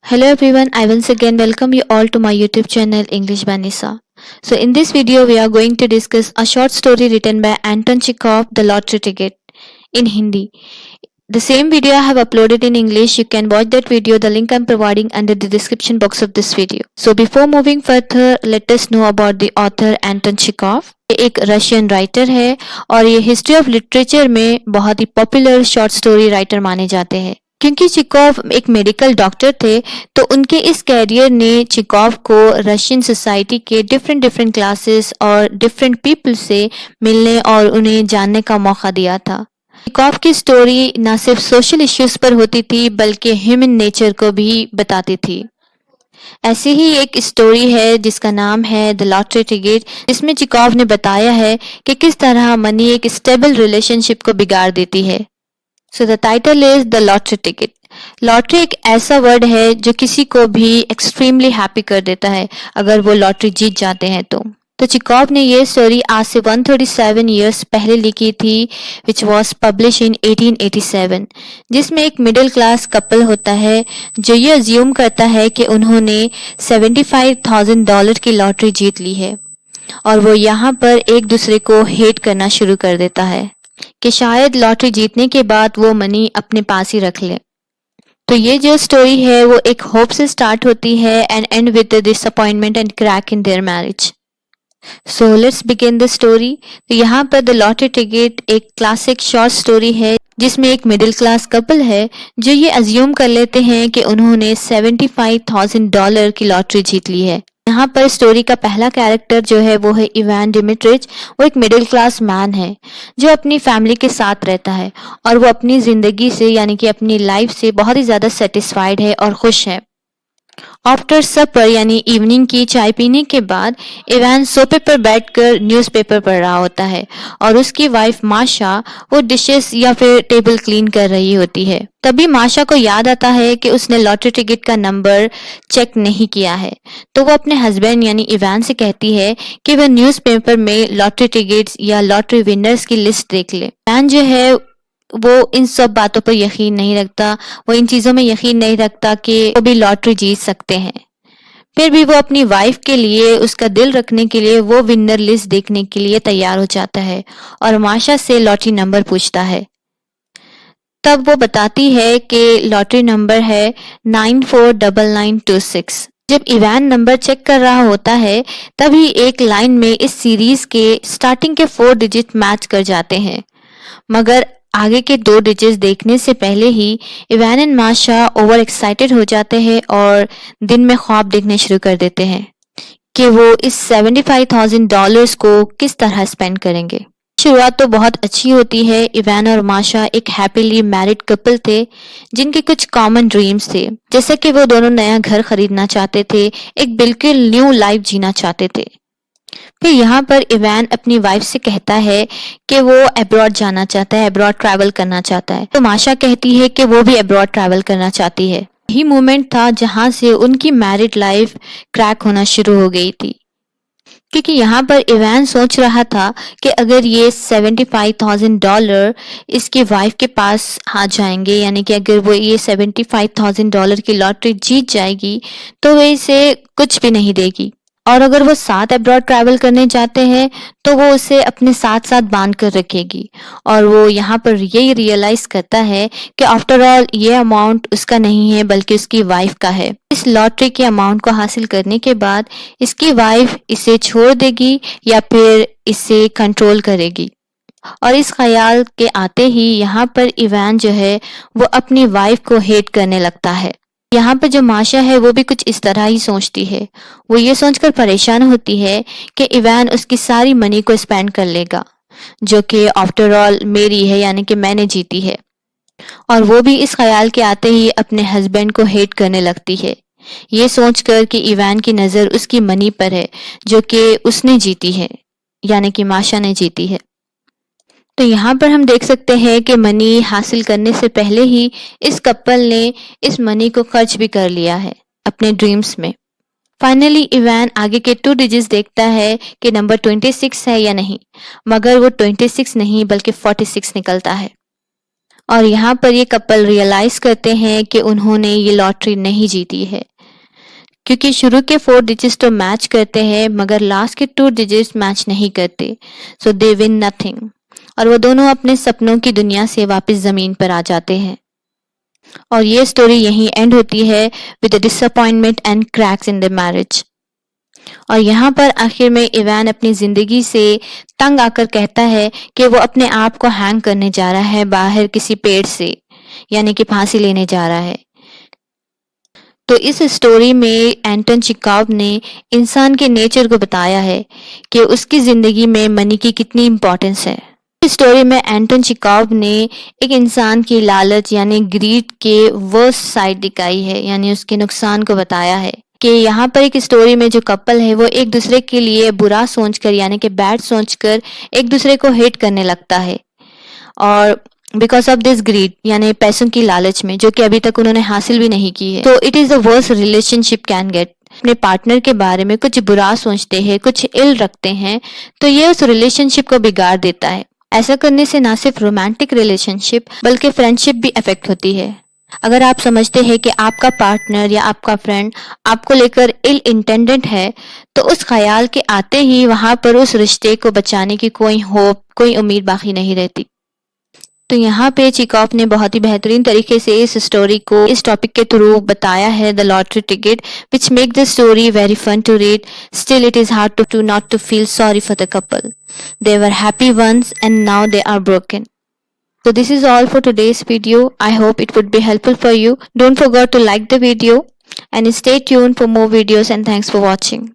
Hello everyone, I once again welcome you all to my YouTube channel English by Nisa. So in this video we are going to discuss a short story written by Anton Chekhov, The Lottery Ticket, in Hindi. The same video I have uploaded in English. You can watch that video. The link I am providing under the description box of this video. So before moving further, let us know about the author Anton Chekhov. ये एक Russian writer है और ये history of literature में बहुत ही popular short story writer माने जाते हैं। क्योंकि चिकोव एक मेडिकल डॉक्टर थे तो उनके इस कैरियर ने चिकोव को रशियन सोसाइटी के डिफरेंट क्लासेस और डिफरेंट पीपल से मिलने और उन्हें जानने का मौका दिया था। चिकोव की स्टोरी न सिर्फ सोशल इश्यूज पर होती थी बल्कि ह्यूमन नेचर को भी बताती थी। ऐसी ही एक स्टोरी है जिसका नाम है द लॉटरी टिकट, जिसमें चिकोव ने बताया है कि किस तरह मनी एक स्टेबल रिलेशनशिप को बिगाड़ देती है। So the title is the lottery ticket. Lottery एक ऐसा वर्ड है जो किसी को भी एक्सट्रीमली हैप्पी कर देता है अगर वो लॉटरी जीत जाते हैं तो चिकोव ने ये स्टोरी आज से 137 इयर्स पहले लिखी थी, विच वॉज पब्लिश इन 1887, जिसमें एक मिडिल क्लास कपल होता है जो ये अज्यूम करता है कि उन्होंने $75,000 की लॉटरी जीत ली है और वो यहाँ पर एक दूसरे को हेट करना शुरू कर देता है कि शायद लॉटरी जीतने के बाद वो मनी अपने पास ही रख ले। तो ये जो स्टोरी है वो एक होप से स्टार्ट होती है and and with disappointment and crack in their marriage. So let's begin the story. तो यहाँ पर द लॉटरी टिकट एक क्लासिक शॉर्ट स्टोरी है जिसमें एक मिडिल क्लास कपल है जो ये अज्यूम कर लेते हैं कि उन्होंने $75,000 की लॉटरी जीत ली है। यहाँ पर स्टोरी का पहला कैरेक्टर जो है वो है इवान डिमिट्रिच। वो एक मिडिल क्लास मैन है जो अपनी फैमिली के साथ रहता है और वो अपनी जिंदगी से यानी कि अपनी लाइफ से बहुत ही ज्यादा सेटिस्फाइड है और खुश है। आफ्टर सपर यानी इवनिंग की चाय पीने के बाद इवान सोफे पर बैठकर न्यूज़पेपर पढ़ रहा होता है और उसकी वाइफ माशा वो डिशेस या फिर टेबल क्लीन कर रही होती है। तभी माशा को याद आता है कि उसने लॉटरी टिकट का नंबर चेक नहीं किया है, तो वो अपने हस्बैंड यानी इवान से कहती है कि वह न्यूज़पेपर में लॉटरी टिकट्स या लॉटरी विनर्स की लिस्ट देख ले। इवान जो है वो इन सब बातों पर यकीन नहीं रखता, वो इन चीज़ों में यकीन नहीं रखता कि वो भी लॉटरी जीत सकते हैं। फिर भी वो अपनी वाइफ के लिए उसका दिल रखने के लिए वो विनर लिस्ट देखने के लिए तैयार हो जाता है और माशा से लॉटरी नंबर पूछता है। तब वो बताती है कि लॉटरी नंबर है 949926। जब इवान नंबर चेक कर रहा होता है तभी एक लाइन में इस सीरीज के स्टार्टिंग के 4 डिजिट मैच कर जाते हैं, मगर आगे के 2 डिजिट्स देखने से पहले ही इवान एंड माशा ओवर एक्साइटेड हो जाते हैं और दिन में ख्वाब देखने शुरू कर देते हैं कि वो इस $75,000 को किस तरह स्पेंड करेंगे। शुरुआत तो बहुत अच्छी होती है। इवान और माशा एक हैप्पीली मैरिड कपल थे जिनके कुछ कॉमन ड्रीम्स थे, जैसे कि वो दोनों नया घर खरीदना चाहते थे, एक बिल्कुल न्यू लाइफ जीना चाहते थे। फिर यहाँ पर इवान अपनी वाइफ से कहता है कि वो अब्रॉड जाना चाहता है, अब्रॉड ट्रैवल करना चाहता है, तो माशा कहती है कि वो भी अब्रॉड ट्रैवल करना चाहती है। यही मोमेंट था जहाँ से उनकी मैरिड लाइफ क्रैक होना शुरू हो गई थी, क्योंकि यहाँ पर इवान सोच रहा था कि अगर ये $75,000 इसकी वाइफ के पास आ जाएंगे, यानी कि अगर वो ये $75,000 की लॉटरी जीत जाएगी तो वो इसे कुछ भी नहीं देगी, और अगर वो साथ अब्रॉड ट्रैवल करने जाते हैं तो वो उसे अपने साथ साथ बांध कर रखेगी। और वो यहाँ पर यही रियलाइज करता है कि आफ्टर ऑल ये अमाउंट उसका नहीं है बल्कि उसकी वाइफ का है। इस लॉटरी के अमाउंट को हासिल करने के बाद इसकी वाइफ इसे छोड़ देगी या फिर इसे कंट्रोल करेगी, और इस ख्याल के आते ही यहाँ पर इवान जो है वो अपनी वाइफ को हेट करने लगता है। यहाँ पर जो माशा है वो भी कुछ इस तरह ही सोचती है। वो ये सोचकर परेशान होती है कि इवान उसकी सारी मनी को स्पेंड कर लेगा जो कि आफ्टर ऑल मेरी है, यानी कि मैंने जीती है, और वो भी इस ख्याल के आते ही अपने हस्बैंड को हेट करने लगती है, ये सोचकर कि इवान की नज़र उसकी मनी पर है जो कि उसने जीती है, यानी कि माशा ने जीती है। तो यहाँ पर हम देख सकते हैं कि मनी हासिल करने से पहले ही इस कपल ने इस मनी को खर्च भी कर लिया है अपने ड्रीम्स में। फाइनली इवान आगे के 2 डिजिट्स देखता है कि नंबर 26 है या नहीं, मगर वो 26 नहीं बल्कि 46 निकलता है। और यहाँ पर ये कपल रियलाइज करते हैं कि उन्होंने ये लॉटरी नहीं जीती है, क्योंकि शुरू के 4 डिजिट्स तो मैच करते हैं मगर लास्ट के 2 डिजिट्स मैच नहीं करते, सो दे विन नथिंग। और वो दोनों अपने सपनों की दुनिया से वापस जमीन पर आ जाते हैं। और ये स्टोरी यहीं एंड होती है with disappointment and cracks in the marriage. और यहाँ पर आखिर में इवान अपनी जिंदगी से तंग आकर कहता है कि वो अपने आप को हैंग करने जा रहा है बाहर किसी पेड़ से, यानी कि फांसी लेने जा रहा है। तो इस स्टोरी में एंटन चिकोव ने इंसान के नेचर को बताया है कि उसकी जिंदगी में मनी की कितनी इम्पोर्टेंस है। इस स्टोरी में एंटन चिकोव ने एक इंसान की लालच यानी ग्रीड के वर्स्ट साइड दिखाई है, यानी उसके नुकसान को बताया है कि यहाँ पर एक स्टोरी में जो कपल है वो एक दूसरे के लिए बुरा सोचकर यानी कि बैड सोचकर एक दूसरे को हेट करने लगता है, और बिकॉज ऑफ दिस ग्रीड यानी पैसों की लालच में, जो कि अभी तक उन्होंने हासिल भी नहीं की है। तो it is the worst relationship can get. अपने पार्टनर के बारे में कुछ बुरा सोचते हैं, कुछ इल रखते हैं, तो ये उस रिलेशनशिप को बिगाड़ देता है। ऐसा करने से ना सिर्फ रोमांटिक रिलेशनशिप बल्कि फ्रेंडशिप भी अफेक्ट होती है। अगर आप समझते हैं कि आपका पार्टनर या आपका फ्रेंड आपको लेकर इल इंटेंडेंट है, तो उस ख्याल के आते ही वहां पर उस रिश्ते को बचाने की कोई होप, कोई उम्मीद बाकी नहीं रहती। तो यहाँ पे चिकोव ने बहुत ही बेहतरीन तरीके से इस स्टोरी को इस टॉपिक के थ्रू बताया है, the lottery ticket, which make the story very fun to read. Still it is hard to not to feel sorry for the couple. They were happy once and now they are broken. So this is all for today's video. I hope it would be helpful for you. Don't forget to like the video and stay tuned for more videos, and thanks for watching.